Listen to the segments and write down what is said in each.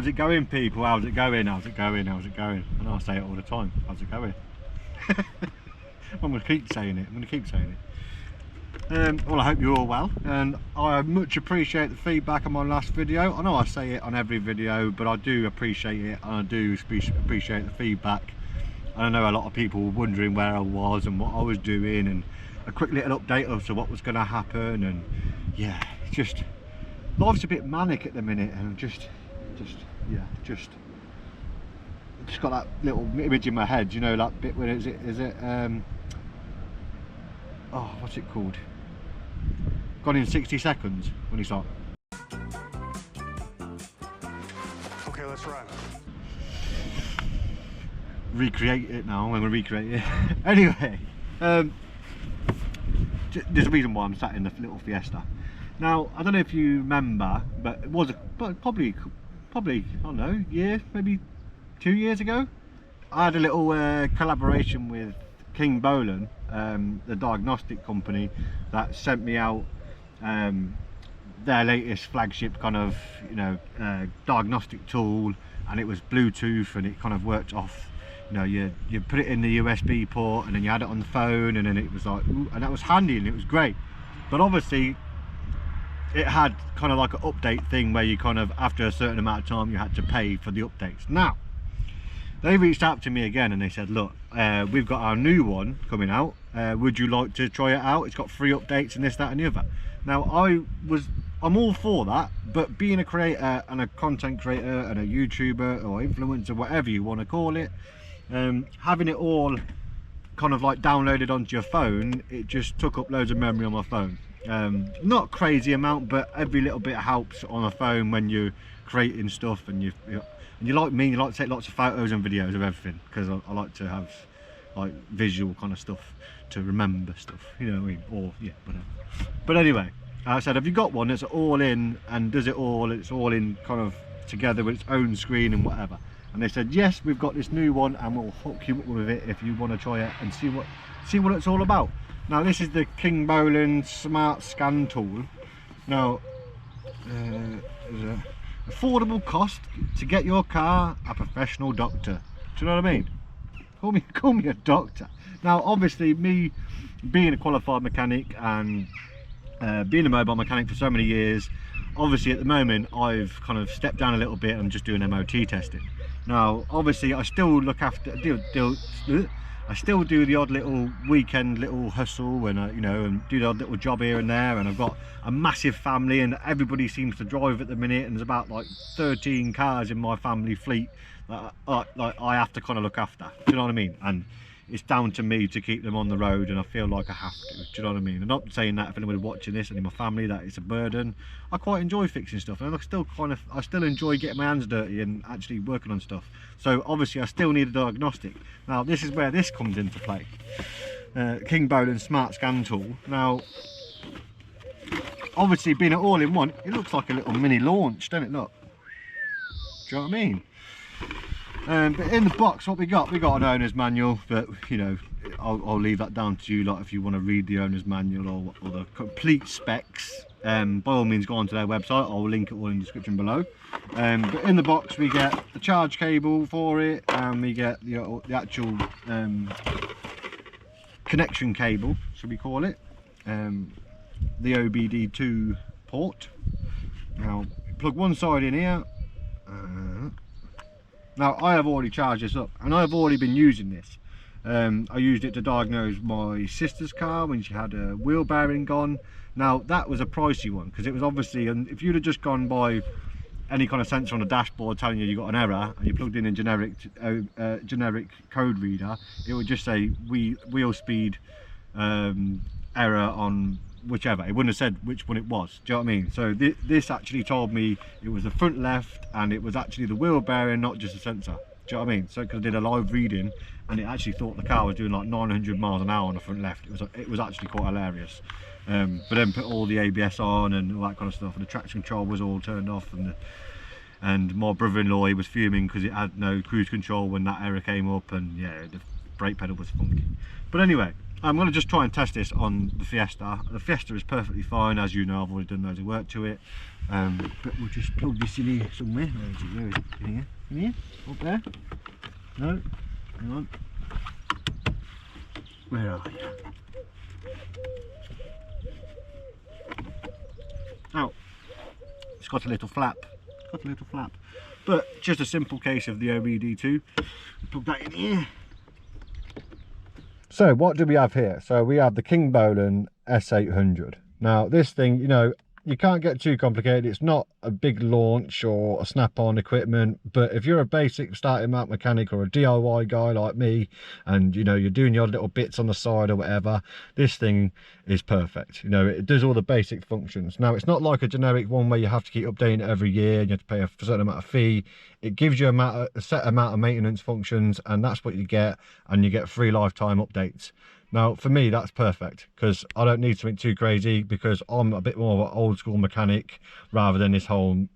it going, people? How's it going? How's it going? How's it going? And I say it all the time. How's it going? I'm going to keep saying it. I'm going to keep saying it. Well, I hope you're all well, and I much appreciate the feedback on my last video. I know I say it on every video, but I do appreciate it, and I do appreciate the feedback. And I know a lot of people were wondering where I was and what I was doing, and a quick little update of what was going to happen. And yeah, it's just life's a bit manic at the minute, and just got that little image in my head, you know, that bit where is it oh, what's it called? Gone in 60 seconds when you start. Okay, let's run. Recreate it now. I'm going to recreate it. Anyway, there's a reason why I'm sat in the little Fiesta. Now, I don't know if you remember, but it was probably I don't know, year, maybe 2 years ago, I had a little collaboration with KINGBOLEN, the diagnostic company that sent me out their latest flagship kind of, you know, diagnostic tool, and it was Bluetooth, and it kind of worked off, you know, you put it in the USB port, and then you had it on the phone, and then it was like, ooh, and that was handy and it was great. But obviously it had kind of like an update thing where you kind of, after a certain amount of time, you had to pay for the updates. Now they reached out to me again and they said, look, we've got our new one coming out, would you like to try it out? It's got free updates and this, that and the other. Now I'm all for that, but being a creator and a content creator and a YouTuber or influencer, whatever you want to call it, having it all kind of like downloaded onto your phone, it just took up loads of memory on my phone. Not crazy amount, but every little bit helps on a phone when you're creating stuff, and you like me, you like to take lots of photos and videos of everything, because I like to have like visual kind of stuff to remember stuff, you know what I mean, or yeah, whatever. But anyway, I said, have you got one that's all in and does it all, it's all in kind of together with its own screen and whatever? And they said, yes, we've got this new one and we'll hook you up with it if you want to try it and see what it's all about. Now this is the KINGBOLEN Smart Scan Tool. Now there's an affordable cost to get your car a professional doctor. Do you know what I mean? Call me a doctor. Now obviously, me being a qualified mechanic and being a mobile mechanic for so many years, obviously at the moment I've kind of stepped down a little bit and I'm just doing MOT testing. Now obviously I still look after, I still do the odd little weekend little hustle, and you know, and do the odd little job here and there, and I've got a massive family and everybody seems to drive at the minute, and there's about like 13 cars in my family fleet that like I have to kind of look after, do you know what I mean? And it's down to me to keep them on the road, and I feel like I have to, do you know what I mean? I'm not saying that if anybody watching this and in my family that it's a burden. I quite enjoy fixing stuff, and I still enjoy getting my hands dirty and actually working on stuff. So obviously I still need a diagnostic. Now this is where this comes into play. KINGBOLEN Smart Scan Tool. Now obviously being an all-in-one, it looks like a little mini launch, doesn't it? Look, do you know what I mean? But in the box, what we got an owner's manual, but you know, I'll leave that down to you, like if you want to read the owner's manual or the complete specs, by all means go onto their website. I'll link it all in the description below. But in the box we get the charge cable for it, and we get the actual connection cable, so we call it, the OBD2 port. Now plug one side in here. Now I have already charged this up, and I've already been using this. I used it to diagnose my sister's car when she had a wheel bearing gone. Now that was a pricey one, because it was obviously, and if you'd have just gone by any kind of sensor on the dashboard telling you got an error, and you plugged in a generic code reader, it would just say wheel speed error on whichever. It wouldn't have said which one it was, do you know what I mean? So this actually told me it was the front left, and it was actually the wheel bearing, not just a sensor, do you know what I mean? So because I did a live reading, and it actually thought the car was doing like 900 miles an hour on the front left. It was actually quite hilarious. But then put all the ABS on and all that kind of stuff, and the traction control was all turned off, and my brother-in-law, he was fuming because it had no cruise control when that error came up, and yeah, the brake pedal was funky. But anyway, I'm going to just try and test this on the Fiesta. The Fiesta is perfectly fine, as you know. I've already done loads of work to it. But we'll just plug this in here somewhere. Where is it? Where is it? In here? In here? Up there? No? Hang on. Where are you? Oh, it's got a little flap. It's got a little flap. But just a simple case of the OBD2. Plug that in here. So what do we have here? So we have the KINGBOLEN S800. Now this thing, you know, you can't get too complicated. It's not a big launch or a snap-on equipment, but if you're a basic starting out mechanic or a DIY guy like me, and you know, you're doing your little bits on the side or whatever, this thing is perfect. You know, it does all the basic functions. Now it's not like a generic one where you have to keep updating it every year and you have to pay a certain amount of fee. It gives you a set amount of maintenance functions, and that's what you get, and you get free lifetime updates. Now for me that's perfect, because I don't need something too crazy, because I'm a bit more of an old school mechanic rather than this whole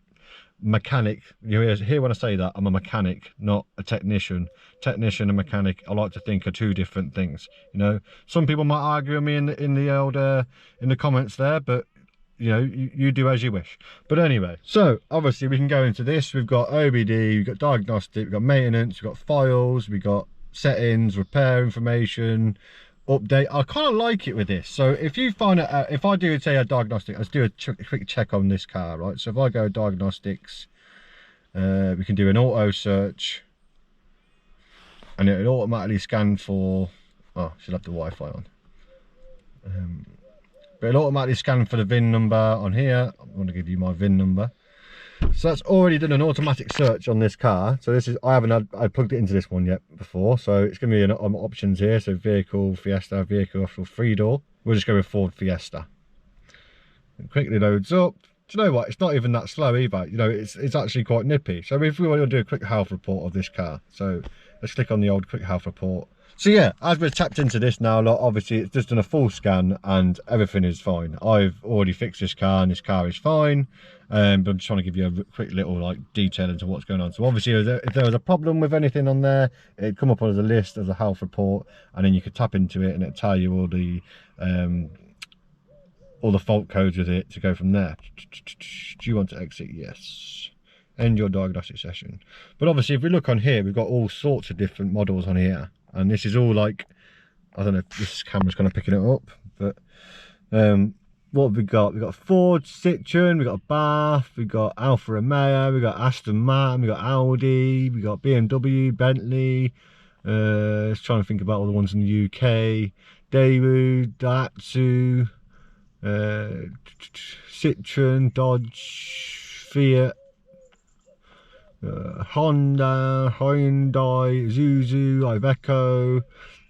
mechanic. You hear when I say that, I'm a mechanic, not a technician. Technician and mechanic, I like to think, are two different things. You know, some people might argue with me in the comments there, but you know, you do as you wish. But anyway, so obviously we can go into this. We've got OBD, we've got diagnostic, we've got maintenance, we've got files, we've got settings, repair information, update. I kind of like it with this. So if you find it out, if I do say a diagnostic, let's do a quick check on this car, right? So if I go diagnostics, we can do an auto search, and it'll automatically scan for, oh, should have the Wi-Fi on, but it'll automatically scan for the VIN number on here. I'm going to give you my VIN number. So that's already done an automatic search on this car. So this is, I plugged it into this one yet before, so it's going to be an options here. So vehicle, Fiesta, vehicle, off-road, 3-door. We'll just go with Ford Fiesta. It quickly loads up. Do you know what? It's not even that slow either. You know, it's actually quite nippy. So if we want to do a quick health report of this car, so let's click on the old quick health report. So yeah, as we're tapped into this now, look, obviously it's just done a full scan and everything is fine. I've already fixed this car and this car is fine. But I'm just trying to give you a quick little like detail into what's going on. So obviously if there was a problem with anything on there, it'd come up as a list as a health report, and then you could tap into it and it'd tell you all the fault codes with it to go from there. Do you want to exit? Yes. End your diagnostic session. But obviously if we look on here, we've got all sorts of different models on here, and this is all like, I don't know if this camera's kind of picking it up, but what have we got? We've got Ford, Citroen, we've got Bath, we've got Alfa Romeo, we've got Aston Martin, we've got Audi, we've got BMW, Bentley, just trying to think about all the ones in the UK, Daewoo, Daihatsu, Citroen, Dodge, Fiat, Honda, Hyundai, Isuzu, Iveco.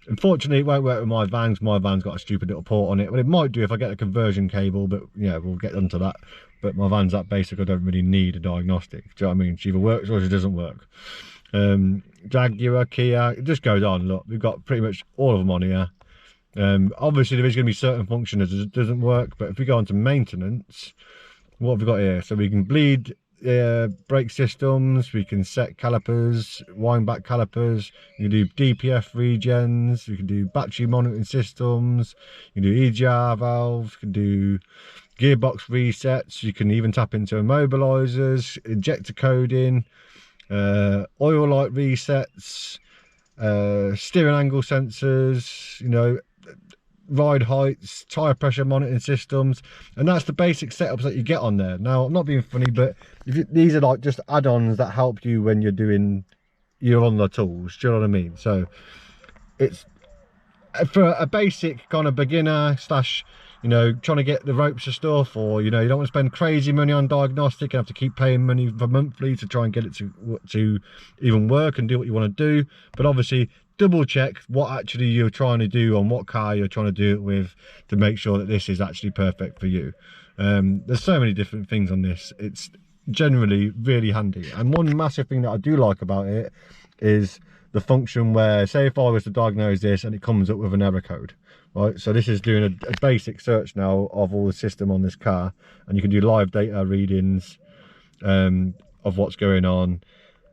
Unfortunately it won't work with my vans. My van's got a stupid little port on it, but it might do if I get a conversion cable, but yeah, we'll get onto that. But my van's that basic, I don't really need a diagnostic. Do you know what I mean? It either works or it doesn't work. Jaguar, Kia, it just goes on. Look, we've got pretty much all of them on here. Obviously there is going to be certain functions that doesn't work, but if we go on to maintenance, what have we got here? So we can bleed brake systems, we can set calipers, wind back calipers, you can do DPF regens, we can do battery monitoring systems, you can do EGR valves, you can do gearbox resets, you can even tap into immobilizers, injector coding, oil light resets, steering angle sensors, you know, ride heights, tire pressure monitoring systems, and that's the basic setups that you get on there. Now I'm not being funny, but these are like just add-ons that help you when you're on the tools. Do you know what I mean? So it's for a basic kind of beginner slash, you know, trying to get the ropes of stuff, or you know, you don't want to spend crazy money on diagnostic and have to keep paying money for monthly to try and get it to even work and do what you want to do. But obviously double check what actually you're trying to do on what car you're trying to do it with, to make sure that this is actually perfect for you. There's so many different things on this. It's generally really handy, and one massive thing that I do like about it is the function where, say if I was to diagnose this and it comes up with an error code, right? So this is doing a basic search now of all the system on this car, and you can do live data readings of what's going on.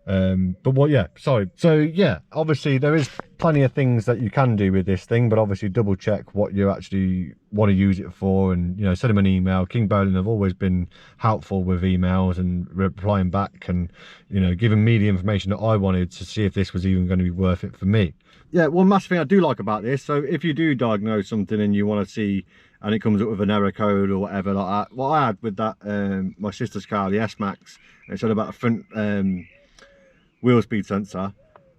But what, yeah, sorry. So yeah, obviously there is plenty of things that you can do with this thing, but obviously double check what you actually want to use it for, and you know, send them an email. King Bowling have always been helpful with emails and replying back, and you know, giving me the information that I wanted to see if this was even going to be worth it for me. Yeah, one massive thing I do like about this, so if you do diagnose something and you want to see, and it comes up with an error code or whatever like that, what I had with that, my sister's car, the S-Max, it said about a front wheel speed sensor.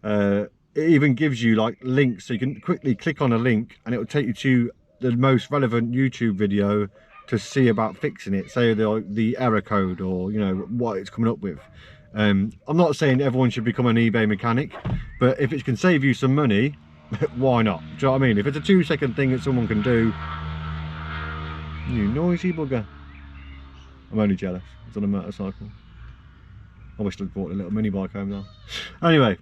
It even gives you like links, so you can quickly click on a link and it will take you to the most relevant YouTube video to see about fixing it, say the error code, or you know, what it's coming up with. I'm not saying everyone should become an eBay mechanic, but if it can save you some money, why not? Do you know what I mean? If it's a 2-second thing that someone can do. You noisy bugger. I'm only jealous. It's on a motorcycle. I wish I'd bought a little mini bike home now. Anyway,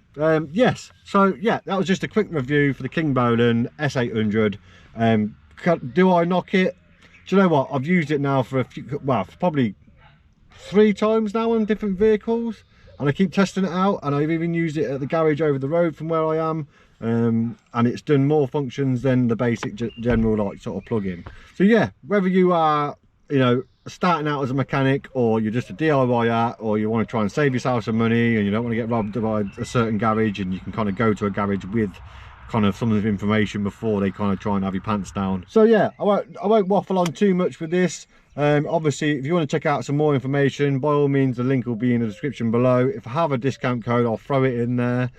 yes, so yeah, that was just a quick review for the KINGBOLEN S800. Do I knock it? Do you know what? I've used it now for a few, well, probably 3 times now on different vehicles, and I keep testing it out, and I've even used it at the garage over the road from where I am, and it's done more functions than the basic general like sort of plug-in. So yeah, whether you are, you know, starting out as a mechanic, or you're just a DIYer, or you want to try and save yourself some money and you don't want to get robbed by a certain garage, and you can kind of go to a garage with kind of some of the information before they kind of try and have your pants down. So yeah, I won't waffle on too much with this. Obviously, if you want to check out some more information, by all means the link will be in the description below. If I have a discount code, I'll throw it in there.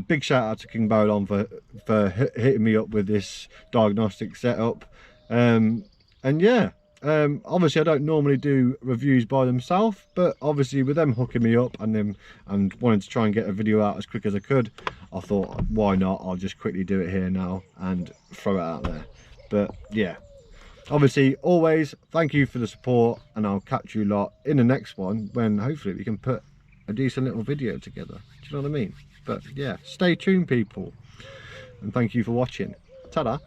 Big shout out to KINGBOLEN for hitting me up with this diagnostic setup. And yeah, obviously I don't normally do reviews by themselves, but obviously with them hooking me up and wanting to try and get a video out as quick as I could, I thought, why not? I'll just quickly do it here now and throw it out there. But yeah, obviously always thank you for the support, and I'll catch you lot in the next one, when hopefully we can put a decent little video together. Do you know what I mean? But yeah, stay tuned people, and thank you for watching. Ta-da.